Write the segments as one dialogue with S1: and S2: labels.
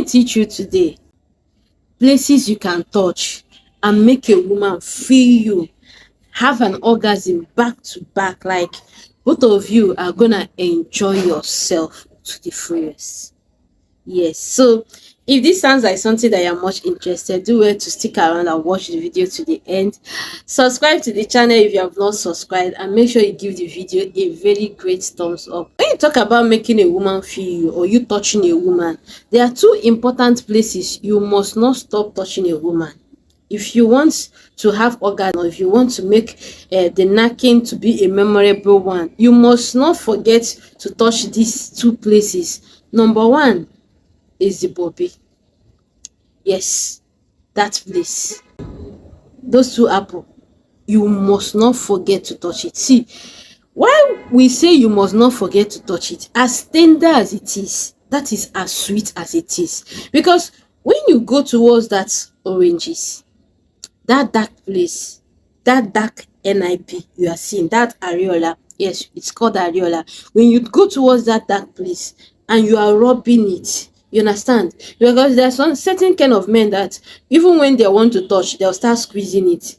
S1: teach you today places you can touch and make a woman feel you, have an orgasm back to back, like both of you are gonna enjoy yourself to the fullest. Yes, so if this sounds like something that you're much interested, do well to stick around and watch the video to the end. Subscribe to the channel if you have not subscribed, and make sure you give the video a very great thumbs up. When you talk about making a woman feel you or you touching a woman, there are two important places you must not stop touching a woman. If you want to have orgasm, or if you want to make the knacking to be a memorable one, you must not forget to touch these two places. Number one is the bobby. Yes, that place. Those two apple. You must not forget to touch it. See, why we say you must not forget to touch it, as tender as it is, that is as sweet as it is. Because when you go towards that oranges, that dark place, that dark nip you are seeing, that areola, yes, it's called areola. When you go towards that dark place and you are rubbing it, you understand? Because there's some certain kind of men that even when they want to touch, they'll start squeezing it,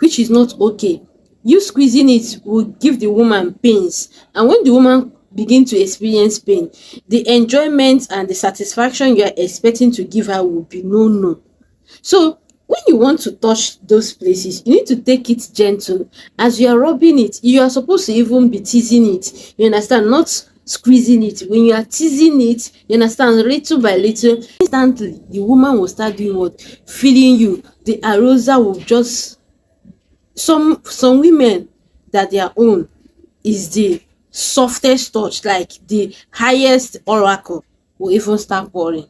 S1: which is not okay. You squeezing it will give the woman pains, and when the woman begin to experience pain, the enjoyment and the satisfaction you are expecting to give her will be no. So when you want to touch those places, you need to take it gentle. As you are rubbing it, you are supposed to even be teasing it, you understand, not squeezing it. When you are teasing it, you understand, little by little, instantly the woman will start doing what? Feeling you. The arousal will just, some women that their own is the softest touch, like the highest oracle, will even start pouring.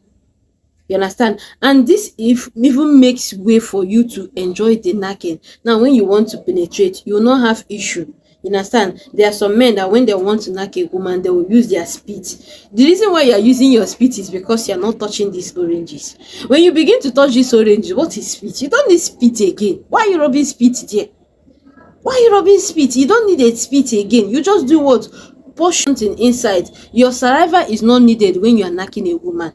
S1: You understand? And this even makes way for you to enjoy the knacking. Now, when you want to penetrate, you will not have issue. You understand? There are some men that when they want to knack a woman, they will use their spit. The reason why you are using your spit is because you are not touching these oranges. When you begin to touch these oranges, what is spit? You don't need spit again. Why are you rubbing spit there? Why are you rubbing spit? You don't need a spit again. You just do what? Push something inside. Your saliva is not needed when you are knacking a woman.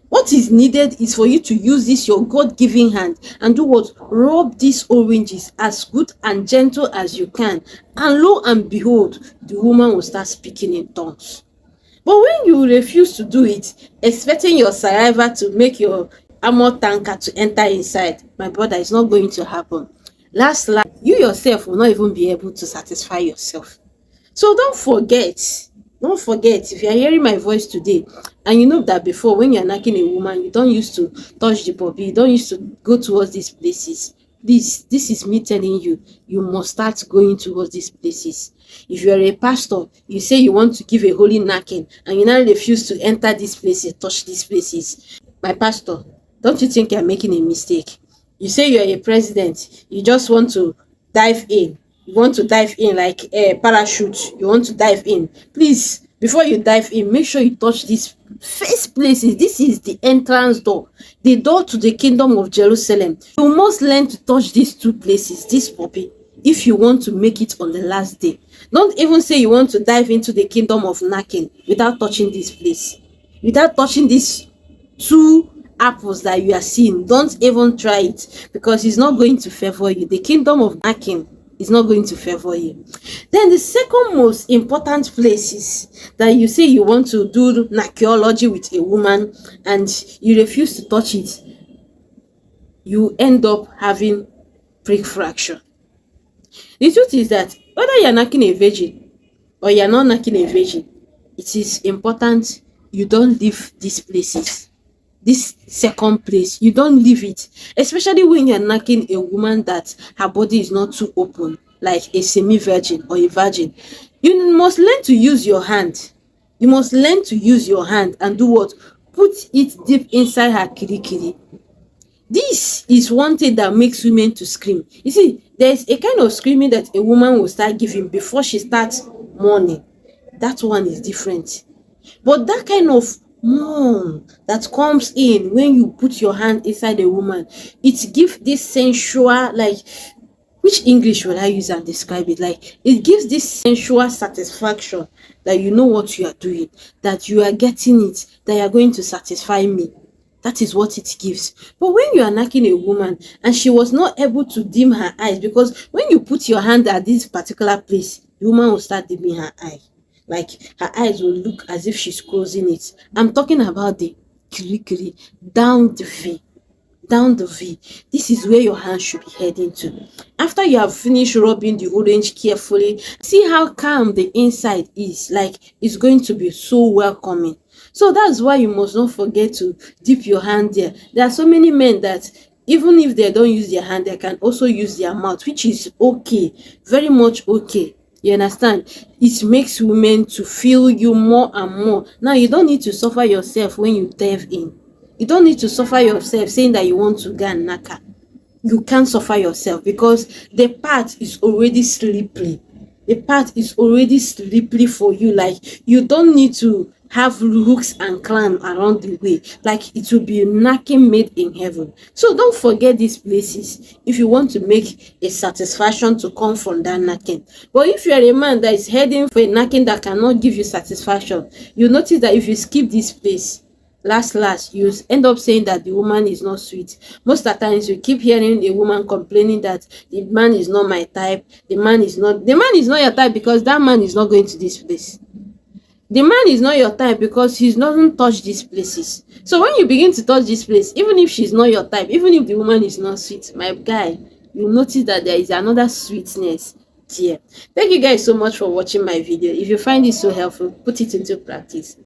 S1: What is needed is for you to use this your God-given hand and do what? Rub these oranges as good and gentle as you can, and lo and behold, the woman will start speaking in tongues. But when you refuse to do it, expecting your saliva to make your armor tanker to enter inside, my brother, it's not going to happen. Last, you yourself will not even be able to satisfy yourself. So don't forget, if you are hearing my voice today and you know that before, when you're knacking a woman, you don't used to touch the bobby, you don't used to go towards these places. This is me telling you, you must start going towards these places. If you are a pastor, you say you want to give a holy knacking and you now refuse to enter these places, touch these places. My pastor, don't you think you're making a mistake? You say you're a president, you just want to dive in. You want to dive in like a parachute. You want to dive in. Please, before you dive in, make sure you touch these first places. This is the entrance door, the door to the kingdom of Jerusalem. You must learn to touch these two places, this puppy, if you want to make it on the last day. Don't even say you want to dive into the kingdom of knacking without touching this place, without touching these two apples that you are seeing. Don't even try it, because it's not going to favor you. The kingdom of knacking is not going to favor you. Then the second most important places that you say you want to do archaeology with a woman and you refuse to touch it, you end up having prick fracture. The truth is that whether you're knacking a virgin or you're not knacking a virgin, it is important you don't leave these places. This second place, you don't leave it, especially when you're knacking a woman that her body is not too open, like a semi-virgin or a virgin. You must learn to use your hand. You must learn to use your hand and do what? Put it deep inside her kirikiri. This is one thing that makes women to scream. You see, there's a kind of screaming that a woman will start giving before she starts mourning. That one is different. But that kind of moan that comes in when you put your hand inside a woman, it gives this sensual, like, which English will I use and describe it? Like, it gives this sensual satisfaction that you know what you are doing, that you are getting it, that you are going to satisfy me. That is what it gives. But when you are knocking a woman and she was not able to dim her eyes, because when you put your hand at this particular place, the woman will start dimming her eye. Like her eyes will look as if she's closing it. I'm talking about the kiri kiri, down the V, down the V. This is where your hand should be heading to. After you have finished rubbing the orange carefully, see how calm the inside is. Like it's going to be so welcoming. So that's why you must not forget to dip your hand there. There are so many men that even if they don't use their hand, they can also use their mouth, which is okay, very much okay. You understand? It makes women to feel you more and more. Now you don't need to suffer yourself when you dive in. You don't need to suffer yourself saying that you want to go and knack her. You can't suffer yourself because the path is already slippery. The path is already slippery for you. Like you don't need to have hooks and climb around the way. Like it will be knacking made in heaven. So don't forget these places if you want to make a satisfaction to come from that knacking. But if you are a man that is heading for a knacking that cannot give you satisfaction, you notice that if you skip this place, last you end up saying that the woman is not sweet. Most of the times you keep hearing a woman complaining that the man is not my type, the man is not your type because that man is not going to this place. The man is not your type because he doesn't touch these places. So when you begin to touch this place, even if she's not your type, even if the woman is not sweet, my guy, you notice that there is another sweetness there. Thank you guys so much for watching my video. If you find this so helpful, put it into practice.